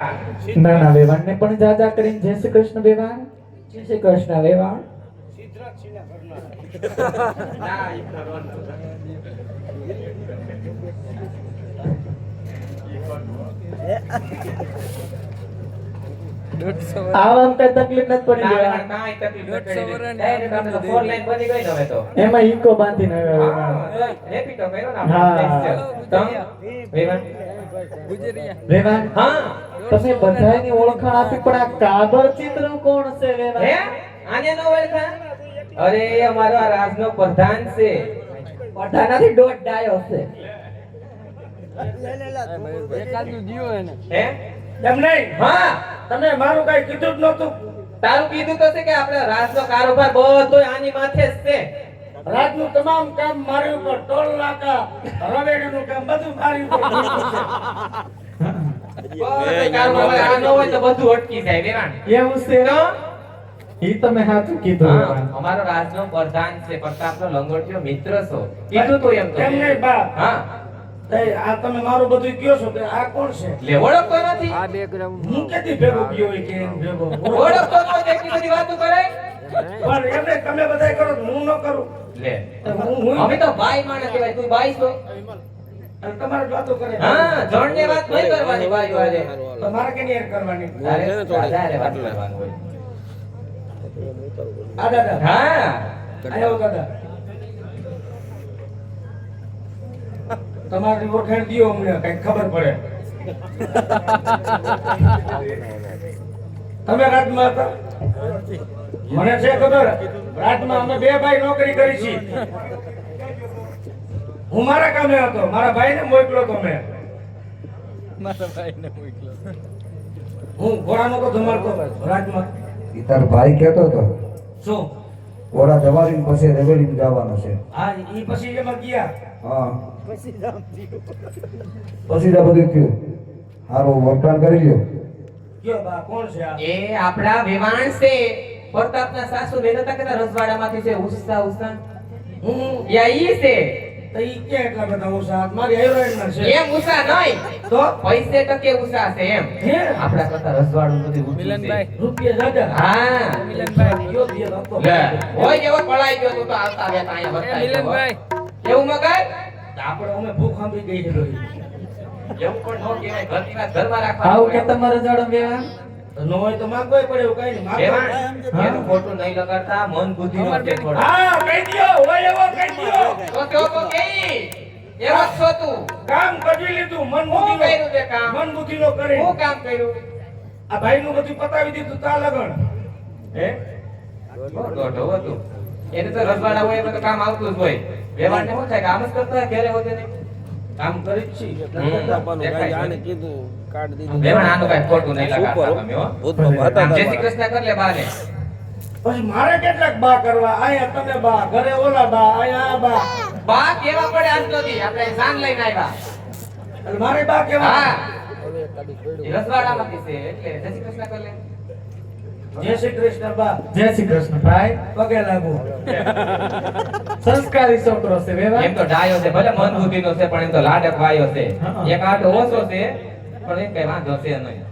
નાના વેવાણને પણ જાજા કરીને જય શ્રી કૃષ્ણ વેવાણ. જય શ્રી કૃષ્ણ વેવાણ. આવામાં કઈ તકલીફ નથી પડી વેવાણ. કાંઈ તકલીફ નથી પડી. ડાયરેક્ટ આપણે તો 4 લાઈન બની ગઈ ને હવે તો. એમાં ઈકો બાંધીને આવ્યા વેવાણ. રેપીટો કર્યો ને હા. આપણે. તમ વેવાણ. વેવાણ હા. તમે બધાયની ઓળખાણ આપી પણ આ કાબર ચિત્ર કોણ છે હે? વેવાણ? આને નો ઓળખા? અરે અમારો આ રાજનો પ્રધાન છે. પઠાણાથી દોઢ ડાયો છે. હે? એમ નહીં, હા. તમે મારું કઈ કીધું જ નહોતું. તારું કીધું તો છે કે આપણે રાજનો કારોબાર બધો આની માથે જ છે. રાજનું તમામ કામ મારી ઉપર, ટોલ નાકા, રવેડીનું કામ બધું મારી ઉપર કીધું છે. બધો કારોબાર આ ન હોય તો બધું અટકી જાય વેરાણ. એવું છે? તો ઈ તમે સાચું કીધું હા, વેવાણ. અમારો રાજનો પ્રધાન છે, પ્રતાપનો લંગોટિયો મિત્ર છો. કીધું તો એમ તો. એમ નહીં બા, હા. આ તમે મારું બધું કયો છો કે આ કોણ છે? લે ઓળખતો નથી. હું કેથી ભેગો ગયો હોય કે એમ ભેગો? ઓળખતો નથી એટલી બધી વાતો કરે. પણ એમને તમે બધાય કરો તો હું ન કરું. લે હું અમે તો ભાઈ માણસ કહેવાય, તું ભાઈ છો. અને તમારે જ વાતો કરે. હા, જણને વાત નહીં કરવાની ભાઈ વારે. તો મારે કેની હારે કરવાની? તારે વાત કરવાનું હોય. આ દાદા, હા. આયો દાદા. તમારી ઓળખાણ દિયો અમને કઈ ખબર પડે. તમે રાજમાં હતા? મને છે ખબર, રાજમાં અમે બે ભાઈ નોકરી કરી છે. હું મારા કામે હતો, મારા ભાઈને મોકલ્યો તો મેં. હું ઘોડાનો તો ધમાડતો રાજમાં. ઈ તાર ભાઈ કહેતો હતો શું? ઓરા જવારીને પછી રેવડીને જવાનો છે. હા, ઈ પછી એમાં ગયા. હા પછી તો બધું થયું. હારું વર્તન કરી લ્યો. કયો બા, કોણ છે આ? એ આપણા વેવાણ છે. પ્રતાપના સાસુ બેન હતા કે રજવાડામાંથી છે. ઉષા ઉષા યા ઈ છે. તો ઈ કે એટલા બધા ઓછા મારી હેરોઈન છે. એમ ઉષા નહીં તો પૈસે ટકે ઉષા છે એમ. હે? આપણા કરતા રજવાડું બધું ઊંચું છે. રૂપિયા જાજા. હા. કયો દિયો હતો? લે હોય એવો પડાઈ ગયો તું તો આવતા વેતા અહીંયા બતાય એવું મગાય. આપણે અમે ભૂખ આંબી ગઈ છે લોહી. એવું પણ નો કહેવાય. ઘરની વાત ઘરમાં આવું રાખવાનું. કે તમારે જોડે વેવાણ? તો ન હોય તો માંગવાય પડે એવું કઈ નહીં. વેવાણ માંગવાય. એનું ખોટું નહીં લગાડતા. મન બુદ્ધિનો છે થોડો. હા, કહી દ્યો, હોય એવો કહી દ્યો. તો કયો તો કેઈ એવો જ છો તું. કામ કરી લીધું, મન હું કર્યું બુદ્ધિનો તે કામ. મન બુદ્ધિનો કરી. હું કામ કર્યું. આ ભાઈનું બધું પતાવી દીધું તા લગન. હે દોઢો હતું. એને તો રજવાડા હોય એમાં તો કામ આવતું જ હોય. વેવાણને શું થાય? કામ જ કરતા હોય, ઘરે હોતે નહીં. કામ કરી જ છી. દેખાય છે. વેવાણ આનું કાંઈ ખોટું નહીં લગાડતા તમે, હો. આમ જય શ્રી કૃષ્ણ કર લે બાને. પછી મારે કેટલાક બા કરવા? આયા તમે બા, ઘરે ઓલા બા, આયા આ બા. બા કેવા પડે આજ સુધી? આપણે સાંજ લઈને આવ્યા. અને મારે બા કેવા? હા. એ રજવાડામાંથી છે એટલે જય શ્રી કૃષ્ણ કર લે. જય શ્રી કૃષ્ણ બા. જય શ્રી કૃષ્ણ ભાઈ. પગે લાગુ. સંસ્કારી છોકરો છે વેવાણ. એમ તો ડાયો છે, ભલે મન બુદ્ધિનો છે પણ એમ તો લાડક વાયો છે. હા. એક આટો ઓછો છે પણ એ કઈ વાંધો છે નહીં.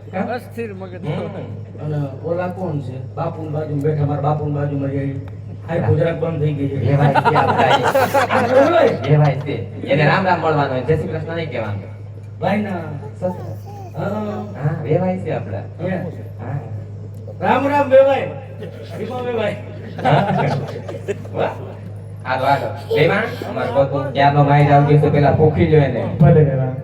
અને ઓલા કોણ છે? બાપુની બાજુમાં બેઠા, મારા બાપુની બાજુમાં રહી. આ ગુજરાત બંધ થઈ ગઈ છે. વેવાય છે આપણા એ. વેવાય છે. એને રામ રામ મળવાનું હોય, જય શ્રી કૃષ્ણ નહીં કહેવાનું. ભાઈના હા. હા, વેવાય છે આપડા. હે. હા. રામ રામ વેવાય. ભીમા વેવાય. વાહ. હાલો હાલો. વેવાણ અમાર પોતું ક્યારનો માઈ જાવ કે પેલા પોખી લ્યો એને. ભલે વેવાણ.